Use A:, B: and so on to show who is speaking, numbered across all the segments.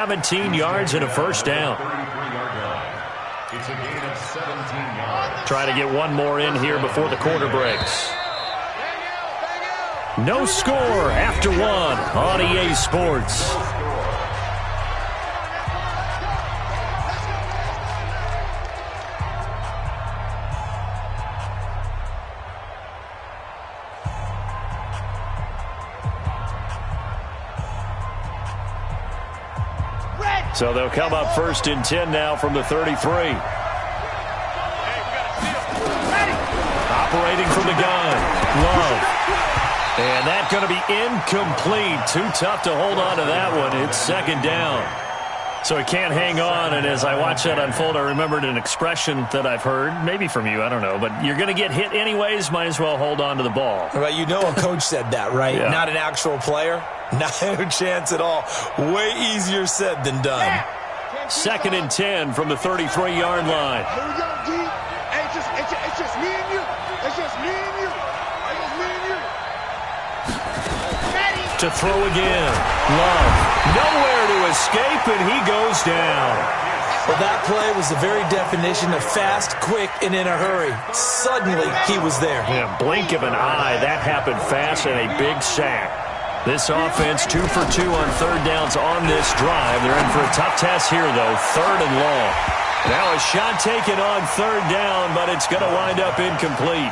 A: 17 yards and a first down.
B: It's a gain of 17 yards.
A: Try to get one more in here before the quarter breaks. No score after one on EA Sports. So they'll come up 1st and 10 now from the 33. Operating from the gun. Love. And that's going to be incomplete. Too tough to hold on to that one. It's 2nd down. So he can't hang on. And as I watch that unfold, I remembered an expression that I've heard, maybe from you, I don't know. But you're going to get hit anyways, might as well hold on to the ball.
C: Right, you know a coach said that, right?
A: Yeah.
C: Not an actual player. Not a chance at all. Way easier said than done.
A: 2nd and 10 from the 33-yard line.
D: Here we go, D. Hey, it's just me and you. It's just me and you. It's just me and you.
A: To throw again. Love. Nowhere to escape, and he goes down.
C: Well, that play was the very definition of fast, quick, and in a hurry. Suddenly, he was there.
A: Yeah, blink of an eye. That happened fast and a big sack. This offense 2 for 2 on 3rd downs on this drive. They're in for a tough test here, though. 3rd and long. Now a shot taken on 3rd down, but it's going to wind up incomplete.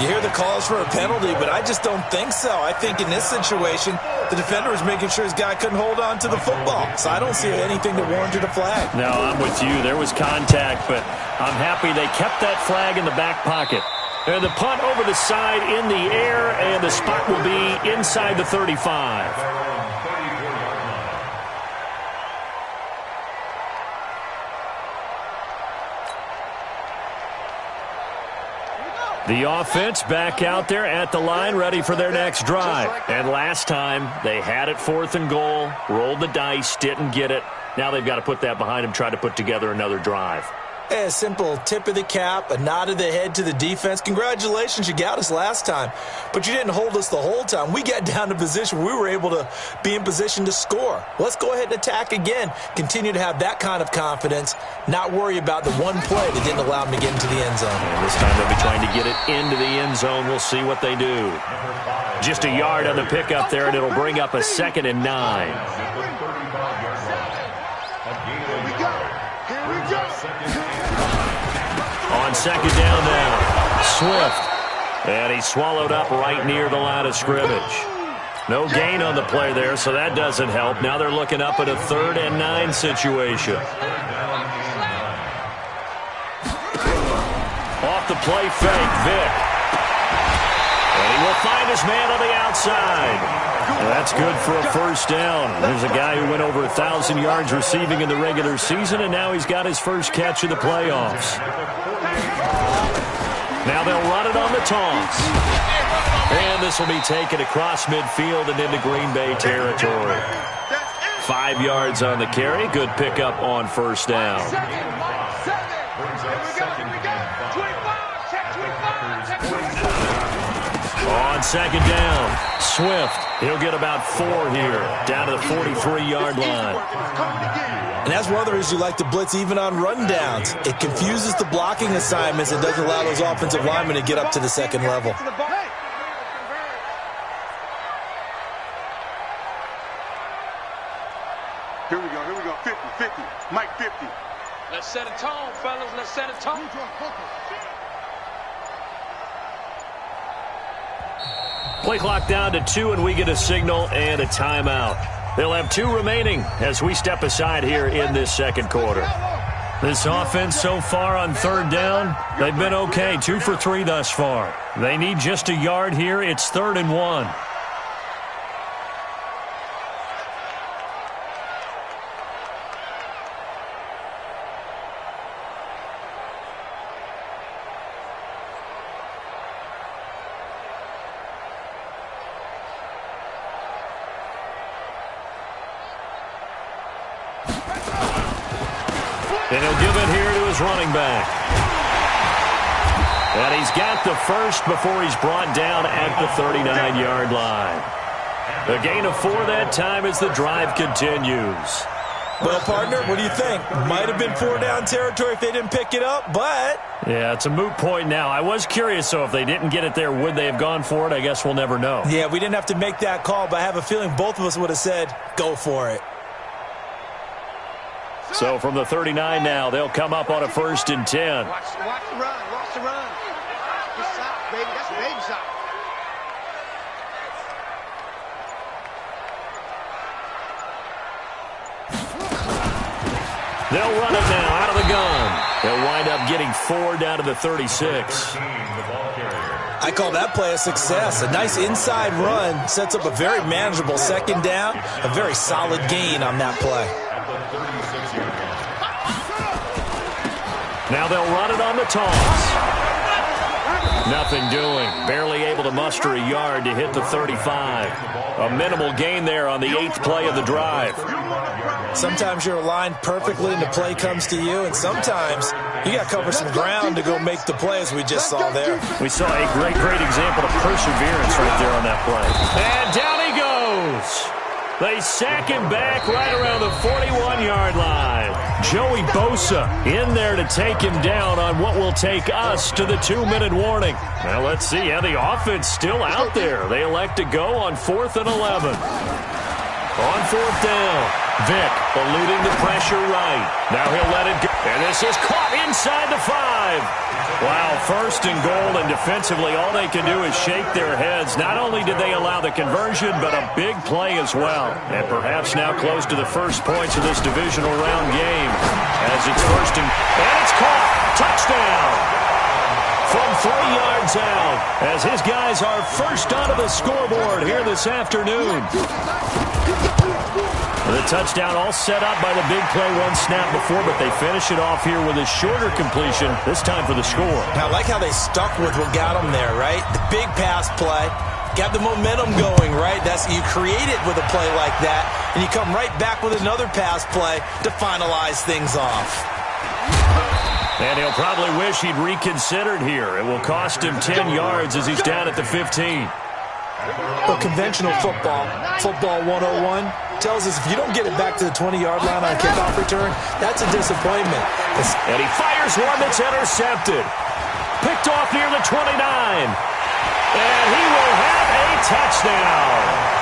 C: You hear the calls for a penalty, but I just don't think so. I think in this situation, the defender was making sure his guy couldn't hold on to the football. So I don't see anything that warranted a flag.
A: No, I'm with you. There was contact, but I'm happy they kept that flag in the back pocket. And the punt over the side in the air, and the spot will be inside the 35. The offense back out there at the line, ready for their next drive. And last time, they had it 4th and goal, rolled the dice, didn't get it. Now they've got to put that behind them, try to put together another drive.
C: A simple tip of the cap, a nod of the head to the defense. Congratulations, you got us last time. But you didn't hold us the whole time. We got down to position where we were able to be in position to score. Let's go ahead and attack again. Continue to have that kind of confidence. Not worry about the one play that didn't allow them to get into the end zone.
A: And this time they'll be trying to get it into the end zone. We'll see what they do. Just a yard on the pickup there, and it'll bring up a 2nd and 9. On 2nd down now, Swift. And he swallowed up right near the line of scrimmage. No gain on the play there, so that doesn't help. Now they're looking up at a 3rd and 9 situation. Off the play fake, Vic. And he will find his man on the outside. And that's good for a 1st down. There's a guy who went over 1,000 yards receiving in the regular season, and now he's got his first catch of the playoffs. Now they'll run it on the taunts. And this will be taken across midfield and into Green Bay territory. 5 yards on the carry. Good pickup on 1st down. On 2nd down, Swift. He'll get about 4 here, down to the 43-yard line.
C: And that's one of the reasons you like to blitz even on rundowns. It confuses the blocking assignments and doesn't allow those offensive linemen to get up to the 2nd level.
D: Here we go, 50, Mike 50.
E: Let's set a tone, fellas, let's set a tone.
A: Play clock down to 2, and we get a signal and a timeout. They'll have 2 remaining as we step aside here in this 2nd quarter. This offense so far on 3rd down, they've been okay. 2 for 3 thus far. They need just a yard here. It's 3rd and 1. And he'll give it here to his running back. And he's got the first before he's brought down at the 39-yard line. A gain of 4 that time as the drive continues.
C: Well, partner, what do you think? Might have been 4-down territory if they didn't pick it up, but...
A: Yeah, it's a moot point now. I was curious, so if they didn't get it there, would they have gone for it? I guess we'll never know.
C: Yeah, we didn't have to make that call, but I have a feeling both of us would have said, go for it.
A: So from the 39 now, they'll come up on a 1st and 10.
D: Watch the run. Watch the run. Good shot, baby. That's a baby shot.
A: They'll run it now out of the gun. They'll wind up getting 4 down to the 36.
C: I call that play a success. A nice inside run sets up a very manageable 2nd down. A very solid gain on that play.
A: Now they'll run it on the toss. Nothing doing. Barely able to muster a yard to hit the 35. A minimal gain there on the 8th play of the drive.
C: Sometimes you're aligned perfectly and the play comes to you, and sometimes you got to cover some ground to go make the play, as we just saw there.
A: We saw a great example of perseverance right there on that play. And down he goes. They sack him back right around the 41-yard line. Joey Bosa in there to take him down on what will take us to the 2-minute warning. Now let's see. Yeah, the offense still out there. They elect to go on 4th and 11. On 4th down, Vick eluding the pressure right. Now he'll let it go. And this is caught inside the 5. Wow, 1st and goal, and defensively all they can do is shake their heads. Not only did they allow the conversion, but a big play as well. And perhaps now close to the first points of this divisional round game. As it's 1st and it's caught. Touchdown. From 3 yards out, as his guys are first onto the scoreboard here this afternoon. The touchdown all set up by the big play 1 snap before, but they finish it off here with a shorter completion, this time for the score.
C: Now, I like how they stuck with what got them there, right? The big pass play, got the momentum going, right? You create it with a play like that, and you come right back with another pass play to finalize things off.
A: And he'll probably wish he'd reconsidered here. It will cost him 10 yards as he's down at the 15.
C: Well, conventional football 101, tells us if you don't get it back to the 20-yard line on a kickoff return, that's a disappointment.
A: And he fires one that's intercepted. Picked off near the 29. And he will have a touchdown.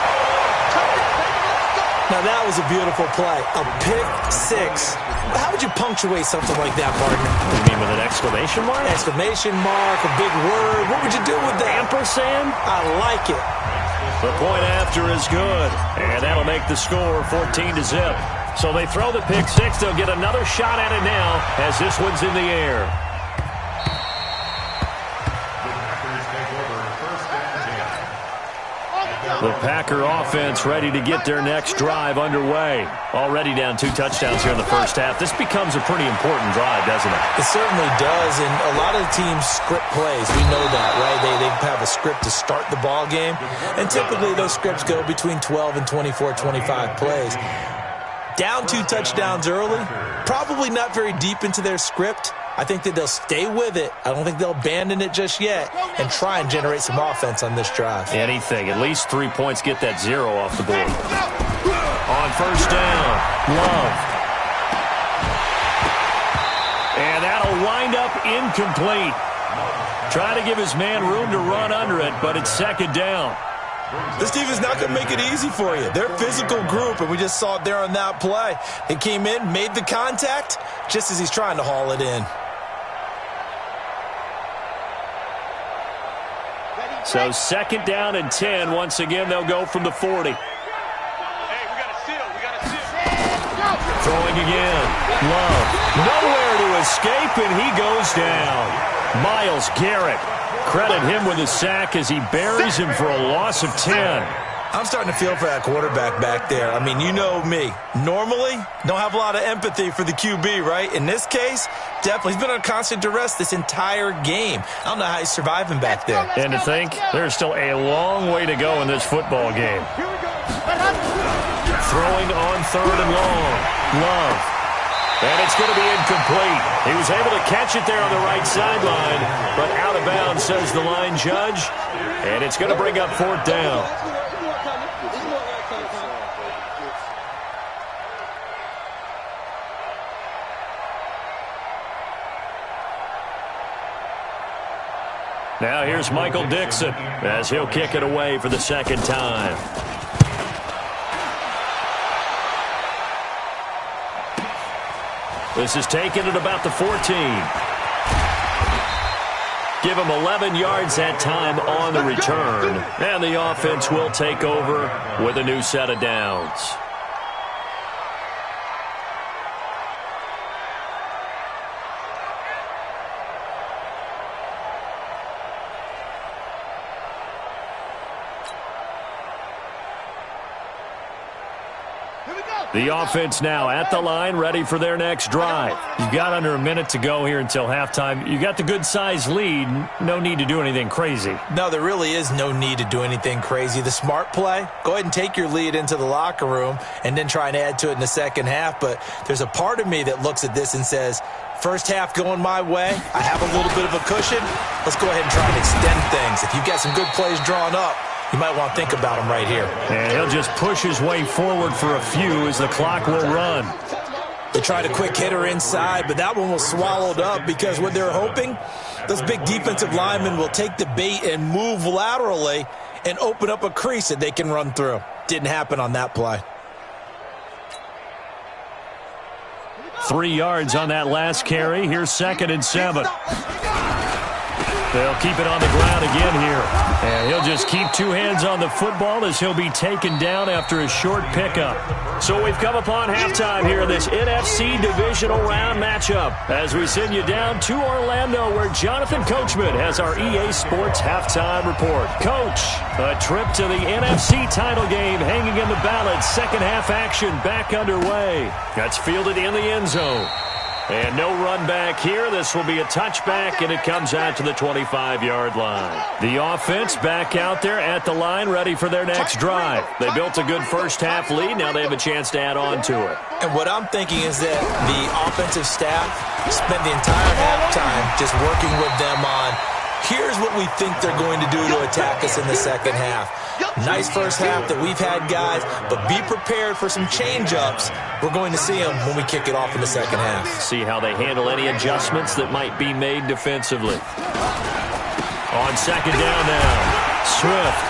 C: Now, that was a beautiful play. A pick 6. How would you punctuate something like that, partner?
A: You mean with an exclamation mark?
C: Exclamation mark, a big word. What would you do with that?
A: Ampersand?
C: I like it.
A: The point after is good. And that'll make the score 14-0. So they throw the pick 6. They'll get another shot at it now as this one's in the air. The Packer offense ready to get their next drive underway. Already down 2 touchdowns here in the first half. This becomes a pretty important drive, doesn't it?
C: It certainly does, and a lot of the teams script plays. We know that, right? They have a script to start the ball game, and typically those scripts go between 12 and 24, 25 plays. Down 2 touchdowns early, probably not very deep into their script. I think that they'll stay with it. I don't think they'll abandon it just yet and try and generate some offense on this drive.
A: Anything. At least 3 points. Get that 0 off the board. On 1st down, Love. And that'll wind up incomplete. Trying to give his man room to run under it, but it's 2nd down.
C: This team is not going to make it easy for you. They're a physical group, and we just saw it there on that play. They came in, made the contact, just as he's trying to haul it in.
A: So 2nd down and 10. Once again, they'll go from the 40.
E: Hey, we got to steal. We got to steal.
A: Throwing again. Love. Nowhere to escape, and he goes down. Myles Garrett. Credit him with a sack as he buries him for a loss of 10.
C: I'm starting to feel for that quarterback back there. I mean, you know me. Normally, don't have a lot of empathy for the QB, right? In this case, definitely. He's been under constant duress this entire game. I don't know how he's surviving back there.
A: And to think, there's still a long way to go in this football game. Throwing on 3rd and long. Love. And it's going to be incomplete. He was able to catch it there on the right sideline, but out of bounds, says the line judge. And it's going to bring up 4th down. Now here's Michael Dixon as he'll kick it away for the second time. This is taken at about the 14. Give him 11 yards that time on the return. And the offense will take over with a new set of downs. The offense now at the line, ready for their next drive. You've got under a minute to go here until halftime. You got the good-sized lead. No need to do anything crazy.
C: No, there really is no need to do anything crazy. The smart play, go ahead and take your lead into the locker room and then try and add to it in the second half. But there's a part of me that looks at this and says, first half going my way, I have a little bit of a cushion. Let's go ahead and try and extend things. If you've got some good plays drawn up, you might want to think about him right here.
A: And he'll just push his way forward for a few as the clock will run.
C: They tried a quick hitter inside, but that one was swallowed up because what they're hoping, those big defensive linemen will take the bait and move laterally and open up a crease that they can run through. Didn't happen on that play.
A: 3 yards on that last carry. Here's 2nd and 7. They'll keep it on the ground again here. And he'll just keep two hands on the football as he'll be taken down after a short pickup. So we've come upon halftime here in this NFC divisional round matchup as we send you down to Orlando where Jonathan Coachman has our EA Sports halftime report. Coach, a trip to the NFC title game hanging in the balance. Second half action back underway. That's fielded in the end zone. And no run back here. This will be a touchback, and it comes out to the 25-yard line. The offense back out there at the line, ready for their next drive. They built a good first-half lead. Now they have a chance to add on to it.
C: And what I'm thinking is that the offensive staff spent the entire halftime just working with them on, here's what we think they're going to do to attack us in the second half. Nice first half that we've had, guys, but be prepared for some change-ups. We're going to see them when we kick it off in the second half.
A: See how they handle any adjustments that might be made defensively. On second down now, Swift.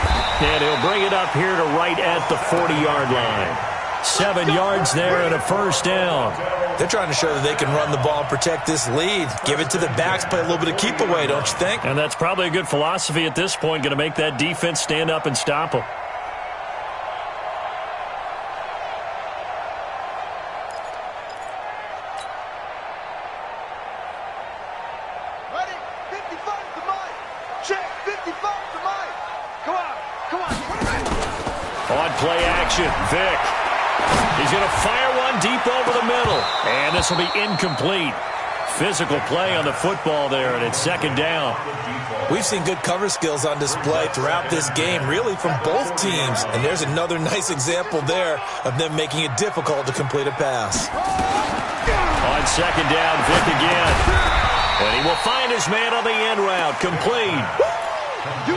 A: And he'll bring it up here to right at the 40-yard line. 7 yards there and a first down.
C: They're trying to show that they can run the ball and protect this lead. Give it to the backs, play a little bit of keep away, don't you think?
A: And that's probably a good philosophy at this point, going to make that defense stand up and stop them.
D: Ready? 55 to Mike. Check. 55 to Mike. Come on. Come on.
A: On play action, Vic. He's going to fire one deep over the middle. And this will be incomplete. Physical play on the football there, and it's second down.
C: We've seen good cover skills on display throughout this game, really from both teams. And there's another nice example there of them making it difficult to complete a pass.
A: On second down, Vic again. And he will find his man on the end route, complete.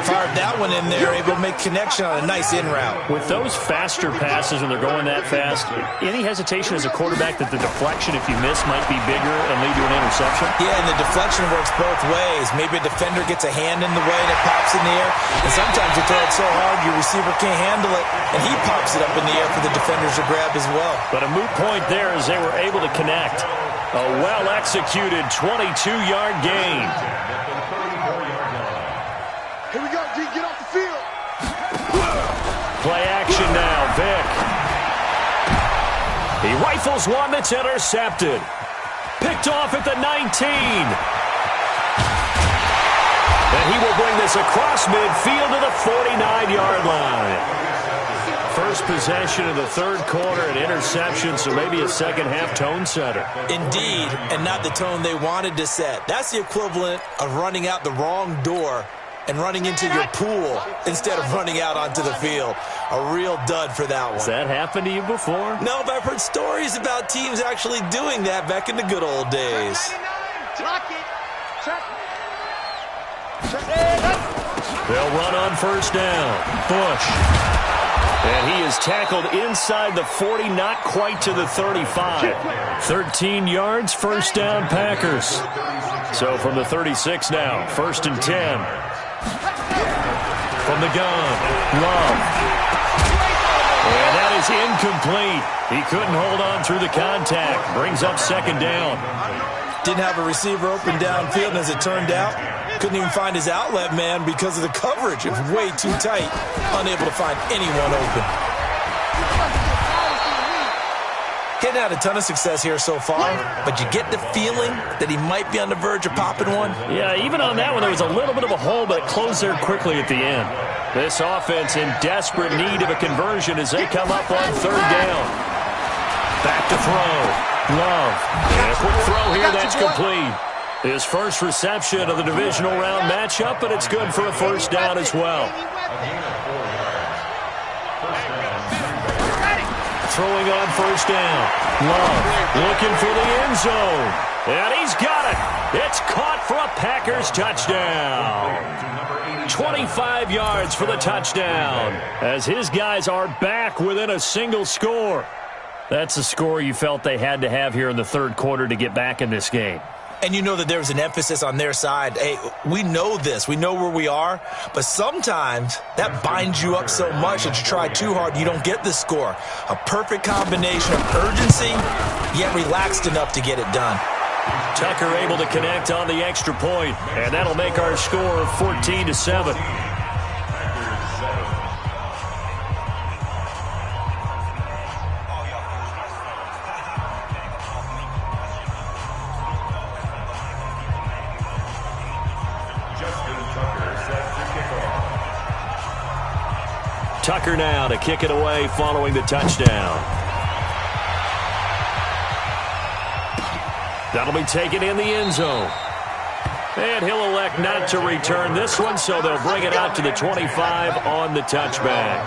C: Fired that one in there, able to make connection on a nice in route.
A: With those faster passes and they're going that fast, any hesitation as a quarterback that the deflection, if you miss, might be bigger and lead to an interception?
C: Yeah, and the deflection works both ways. Maybe a defender gets a hand in the way and it pops in the air. And sometimes you throw it so hard your receiver can't handle it, and he pops it up in the air for the defenders to grab as well.
A: But a moot point there as they were able to connect. A well-executed 22-yard gain.
D: Here we go, G. Get off the field.
A: Play action now, Vic. He rifles one that's intercepted. Picked off at the 19. And he will bring this across midfield to the 49-yard line. First possession of the third quarter, an interception, so maybe a second-half tone setter.
C: Indeed, and not the tone they wanted to set. That's the equivalent of running out the wrong door and running into your pool instead of running out onto the field. A real dud for that one.
A: Has that happened to you before?
C: No, but I've heard stories about teams actually doing that back in the good old days.
D: Lock it. Check.
A: They'll run on first down. Bush. And he is tackled inside the 40, not quite to the 35. 13 yards, first down Packers. So from the 36 now, 1st and 10. From the gun, Love. And that is incomplete. He couldn't hold on through the contact. Brings up second down.
C: Didn't have a receiver open downfield, and as it turned out, couldn't even find his outlet man because of the coverage. It was way too tight. Unable to find anyone open. Hadn't had a ton of success here so far, but you get the feeling that he might be on the verge of popping one.
A: Yeah, even on that one, there was a little bit of a hole, but it closed there quickly at the end. This offense in desperate need of a conversion as they come up on third down. Back to throw. Love. And a quick throw here, that's complete. His first reception of the divisional round matchup, but it's good for a first down as well. Throwing on first down. Love looking for the end zone. And he's got it. It's caught for a Packers touchdown. 25 yards for the touchdown as his guys are back within a single score. That's a score you felt they had to have here in the third quarter to get back in this game.
C: And you know that there was an emphasis on their side. Hey, we know this. We know where we are. But sometimes that binds you up so much that you try too hard, you don't get the score. A perfect combination of urgency, yet relaxed enough to get it done.
A: Tucker able to connect on the extra point, and that'll make our score 14-7. Tucker now to kick it away following the touchdown. That'll be taken in the end zone. And he'll elect not to return this one, so they'll bring it out to the 25 on the touchback.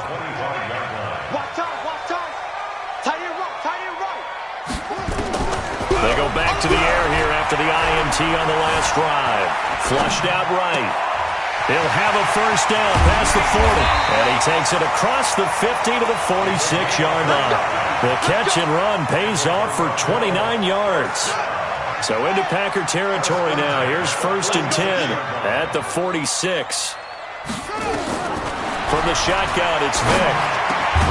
A: They go back to the air here after the INT on the last drive. Flushed out right. He'll have a first down past the 40. And he takes it across the 50 to the 46-yard line. The catch and run pays off for 29 yards. So into Packer territory now. Here's first and 10 at the 46. From the shotgun, it's Vick.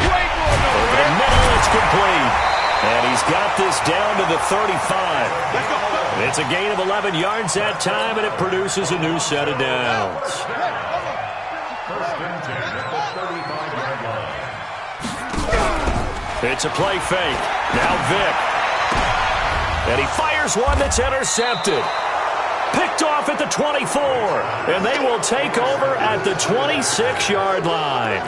A: Over the middle, it's complete. And he's got this down to the 35. It's a gain of 11 yards that time, and it produces a new set of downs.
B: First and 10 at the 35-yard line.
A: It's a play fake. Now Vick. And he fires one that's intercepted. Picked off at the 24. And they will take over at the 26-yard line.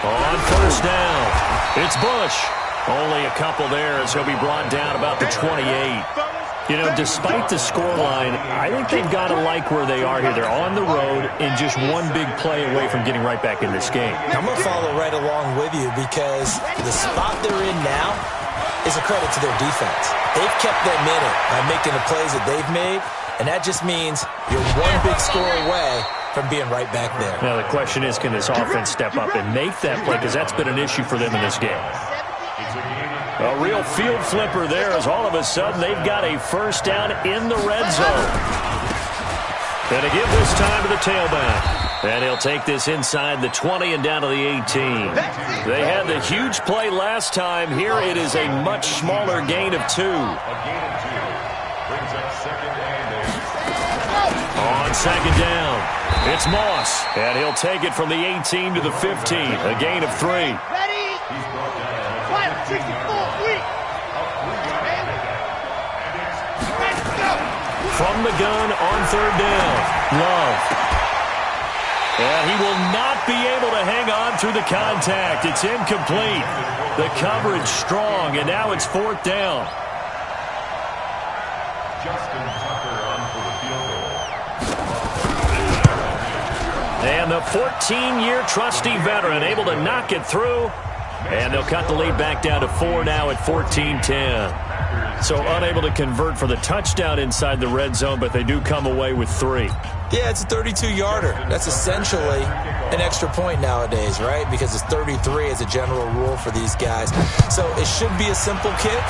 A: On first down, it's Bush. Only a couple there as he'll be brought down about the 28. You know, despite the scoreline, I think they've got to like where they are here. They're on the road and just one big play away from getting right back in this game.
C: I'm going to follow right along with you because the spot they're in now is a credit to their defense. They've kept them in it by making the plays that they've made, and that just means you're one big score away from being right back there.
A: Now, the question is, can this offense step up and make that play? Because that's been an issue for them in this game. A real field flipper there as all of a sudden they've got a first down in the red zone. And to give this time to the tailback. And he'll take this inside the 20 and down to the 18. They had the huge play last time. Here it is a much smaller gain of 2.
B: A gain of 2 brings up second and 8.
A: On second down, it's Moss. And he'll take it from the 18 to the 15. A gain of 3.
D: Ready? Fire, 64,
A: From the gun on third down, Love. And he will not be able to hang on through the contact. It's incomplete. The coverage strong, and now it's fourth down.
B: Justin Tucker on for the field goal.
A: And the 14-year trusty veteran able to knock it through. And they'll cut the lead back down to 4 now at 14-10. So unable to convert for the touchdown inside the red zone, but they do come away with 3.
C: Yeah, it's a 32-yarder. That's essentially an extra point nowadays, right? Because it's 33 as a general rule for these guys. So it should be a simple kick,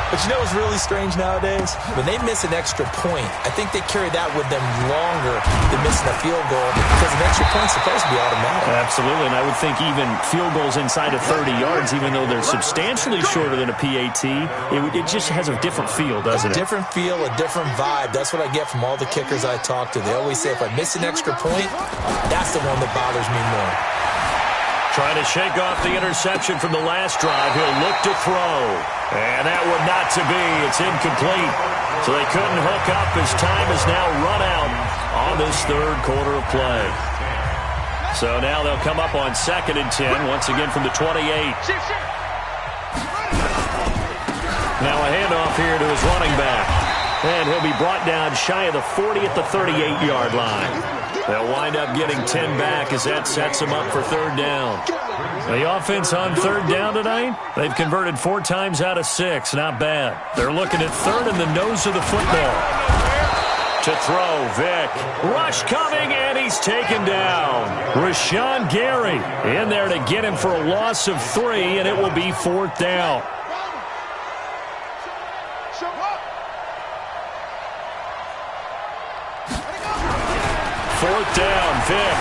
C: But you know what's really strange nowadays? When they miss an extra point, I think they carry that with them longer than missing a field goal because an extra point's supposed to be automatic.
A: Absolutely, and I would think even field goals inside of 30 yards, even though they're substantially shorter than a PAT, it just has a different feel, doesn't it?
C: A different feel, a different vibe. That's what I get from all the kickers I talk to. They always say if I miss an extra point, that's the one that bothers me more.
A: Trying to shake off the interception from the last drive. He'll look to throw. And that one not to be. It's incomplete. So they couldn't hook up as time is now run out on this third quarter of play. So now they'll come up on 2nd and 10, once again from the 28. Now a handoff here to his running back. And he'll be brought down shy of the 40 at the 38-yard line. They'll wind up getting 10 back as that sets them up for 3rd down. The offense on 3rd down tonight, they've converted 4 times out of 6. Not bad. They're looking at 3rd in the nose of the football. To throw, Vick. Rush coming, and he's taken down. Rashawn Gary in there to get him for a loss of 3, and it will be 4th down. Fourth down, Vick.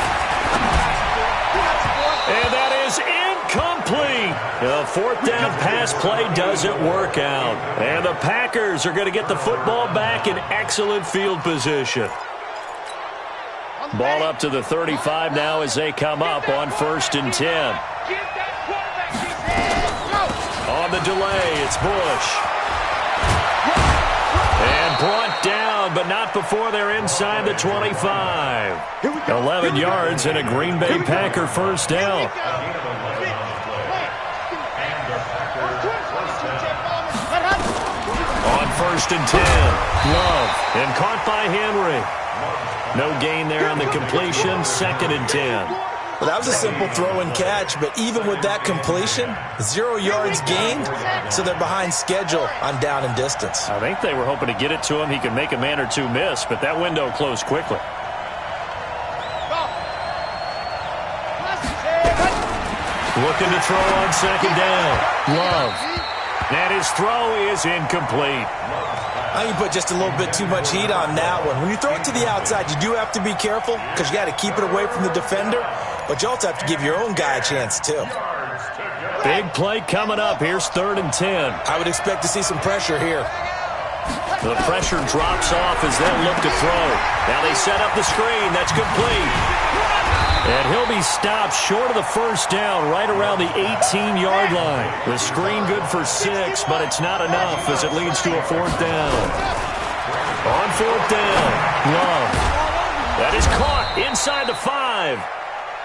A: And that is incomplete. The 4th down pass play doesn't work out. And the Packers are going to get the football back in excellent field position. Ball up to the 35 now as they come up on 1st and 10. On the delay, it's Bush. And brought down, but not before they're inside the 25. 11 yards and a Green Bay Packer 1st down. On 1st and 10, Love, and caught by Henry. No gain there on the completion, 2nd and 10.
C: Well, that was a simple throw and catch, but even with that completion, 0 yards gained, so they're behind schedule on down and distance.
A: I think they were hoping to get it to him. He could make a man or two miss, but that window closed quickly. Looking to throw on 2nd down. Love. And his throw is incomplete.
C: I think you put just a little bit too much heat on that one. When you throw it to the outside, you do have to be careful because you got to keep it away from the defender, but you also have to give your own guy a chance too.
A: Big play coming up. Here's 3rd and 10.
C: I would expect to see some pressure here.
A: The pressure drops off as they'll look to throw. Now they set up the screen. That's complete. And he'll be stopped short of the 1st down right around the 18-yard line. The screen good for 6, but it's not enough as it leads to a 4th down. On 4th down, Love. That is caught inside the 5.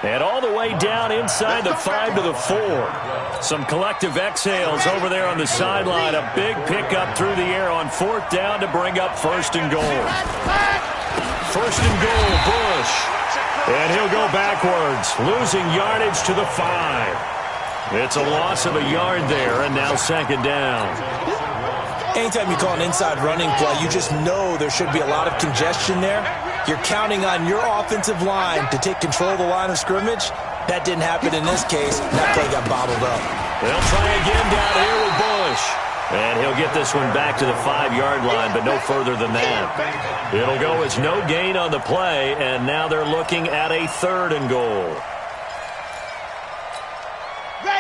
A: And all the way down inside the 5 to the 4. Some collective exhales over there on the sideline. A big pickup through the air on 4th down to bring up 1st and goal. 1st and goal, Bush. And he'll go backwards, losing yardage to the 5. It's a loss of a yard there, and now 2nd down.
C: Anytime you call an inside running play, you just know there should be a lot of congestion there. You're counting on your offensive line to take control of the line of scrimmage. That didn't happen in this case. That play got bottled up.
A: They'll try again down here with Bush. And he'll get this one back to the 5-yard line, but no further than that. It'll go as no gain on the play, and now they're looking at a 3rd and goal.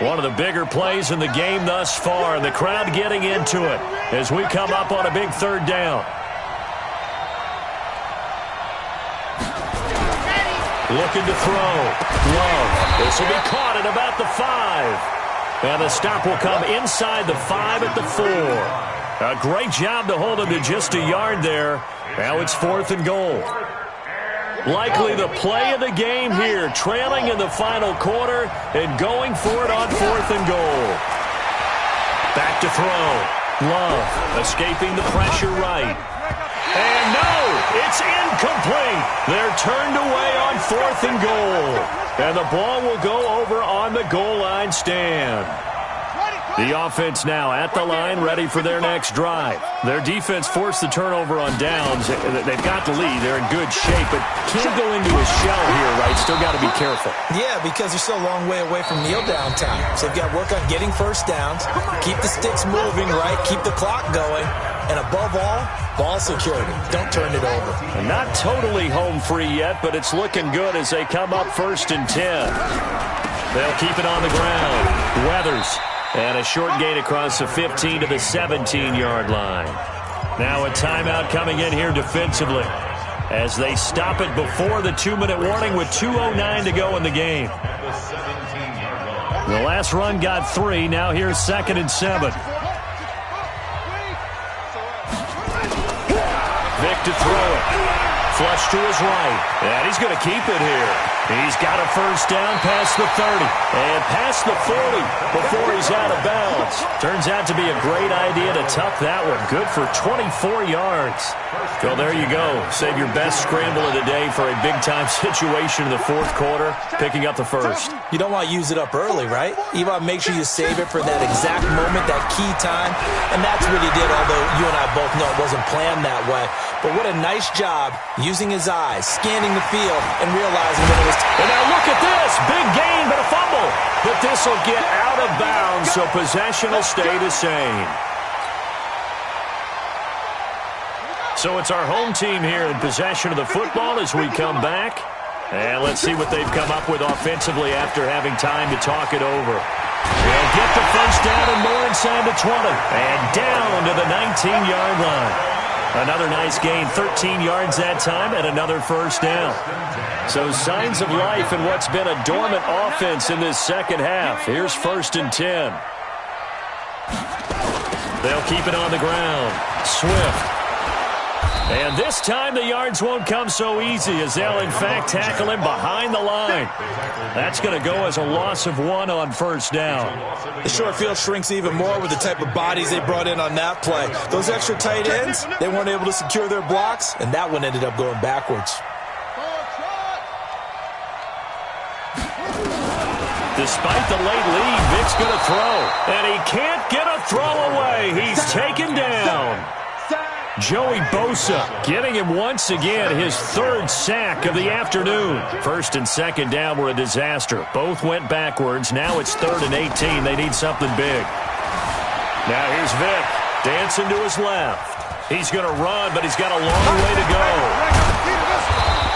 A: One of the bigger plays in the game thus far, and the crowd getting into it as we come up on a big 3rd down. Looking to throw. Love. This will be caught at about the 5. And the stop will come inside the 5 at the 4. A great job to hold him to just a yard there. Now it's 4th and goal. Likely the play of the game here, trailing in the final quarter and going for it on 4th and goal. Back to throw. Love escaping the pressure right. And no, it's incomplete. They're turned away on 4th and goal. And the ball will go over on the goal line stand. The offense now at the line, ready for their next drive. Their defense forced the turnover on downs. They've got the lead. They're in good shape, but can't go into a shell here, right? Still got to be careful.
C: Yeah, because they're still a long way away from kneel-down time. So they've got to work on getting first downs, keep the sticks moving, right? Keep the clock going. And above all, ball security. Don't turn it over.
A: And not totally home free yet, but it's looking good as they come up 1st and 10. They'll keep it on the ground. Weathers. And a short gain across the 15 to the 17-yard line. Now a timeout coming in here defensively as they stop it before the 2-minute warning with 2:09 to go in the game. The last run got 3. Now here's 2nd and 7. Vic to throw it. Flush to his right. And he's going to keep it here. He's got a first down past the 30 and past the 40 before he's out of bounds. Turns out to be a great idea to tuck that one. Good for 24 yards. Well, there you go. Save your best scramble of the day for a big-time situation in the 4th quarter, picking up the first.
C: You don't want to use it up early, right? You want to make sure you save it for that exact moment, that key time. And that's what he did, although you and I both know it wasn't planned that way. But what a nice job using his eyes, scanning the field, and realizing that it was...
A: And now look at this. Big gain, but a fumble. But this will get out of bounds, so possession will stay the same. So it's our home team here in possession of the football as we come back. And let's see what they've come up with offensively after having time to talk it over. They'll get the first down and more inside the 20. And down to the 19-yard line. Another nice gain, 13 yards that time, and another first down. So signs of life in what's been a dormant offense in this second half. Here's 1st and 10. They'll keep it on the ground. Swift. And this time the yards won't come so easy as they'll, in fact, tackle him behind the line. That's going to go as a loss of 1 on first down.
C: The short field shrinks even more with the type of bodies they brought in on that play. Those extra tight ends, they weren't able to secure their blocks, and that one ended up going backwards.
A: Despite the late lead, Vic's going to throw. And he can't get a throw away. He's taken down. Joey Bosa getting him once again his 3rd sack of the afternoon. 1st and 2nd down were a disaster. Both went backwards. Now it's 3rd and 18. They need something big. Now here's Vic dancing to his left. He's going to run, but he's got a long way to go.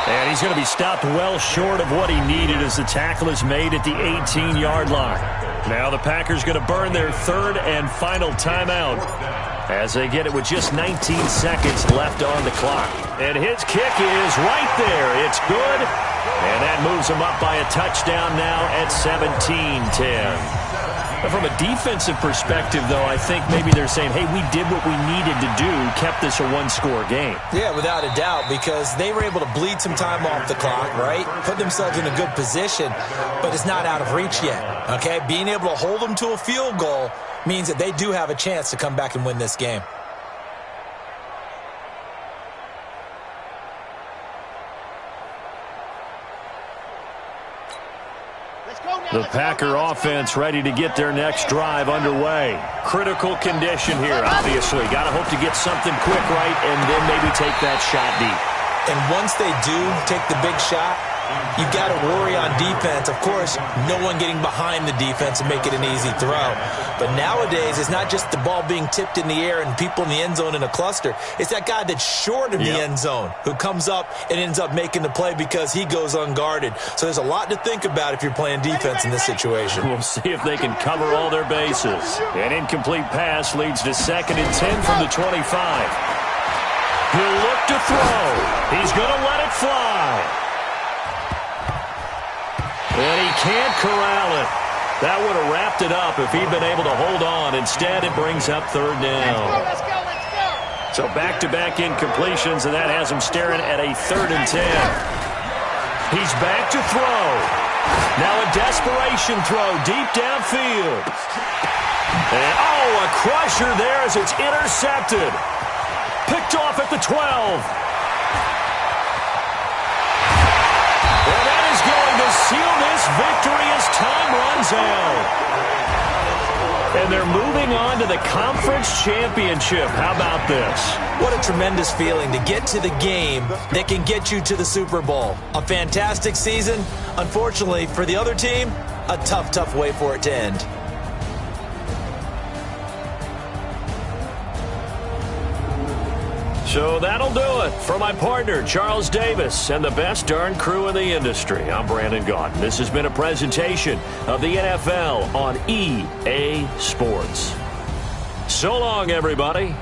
A: And he's going to be stopped well short of what he needed as the tackle is made at the 18-yard line. Now the Packers going to burn their 3rd and final timeout as they get it with just 19 seconds left on the clock. And his kick is right there. It's good. And that moves him up by a touchdown now at 17-10. From a defensive perspective, though, I think maybe they're saying, hey, we did what we needed to do, kept this a one-score game.
C: Yeah, without a doubt, because they were able to bleed some time off the clock, right? Put themselves in a good position, but it's not out of reach yet, okay? Being able to hold them to a field goal means that they do have a chance to come back and win this game.
A: The Packer offense ready to get their next drive underway. Critical condition here, obviously. Got to hope to get something quick right and then maybe take that shot deep.
C: And once they do take the big shot, you've got to worry on defense. Of course, no one getting behind the defense and make it an easy throw. But nowadays, it's not just the ball being tipped in the air and people in the end zone in a cluster. It's that guy that's short of the end zone who comes up and ends up making the play because he goes unguarded. So there's a lot to think about if you're playing defense in this situation.
A: We'll see if they can cover all their bases. An incomplete pass leads to 2nd and 10 from the 25. He'll look to throw. He's going to let it fly. And he can't corral it. That would have wrapped it up if he'd been able to hold on. Instead, it brings up 3rd down.
D: Let's go.
A: So back-to-back incompletions, and that has him staring at a 3rd and 10. He's back to throw. Now a desperation throw deep downfield. And, a crusher there as it's intercepted. Picked off at the 12. And that is going to seal this victory as time runs out. And they're moving on to the conference championship. How about this?
C: What a tremendous feeling to get to the game that can get you to the Super Bowl. A fantastic season. Unfortunately, for the other team, a tough, tough way for it to end.
A: So that'll do it. For my partner, Charles Davis, and the best darn crew in the industry, I'm Brandon Gaudin. This has been a presentation of the NFL on EA Sports. So long, everybody.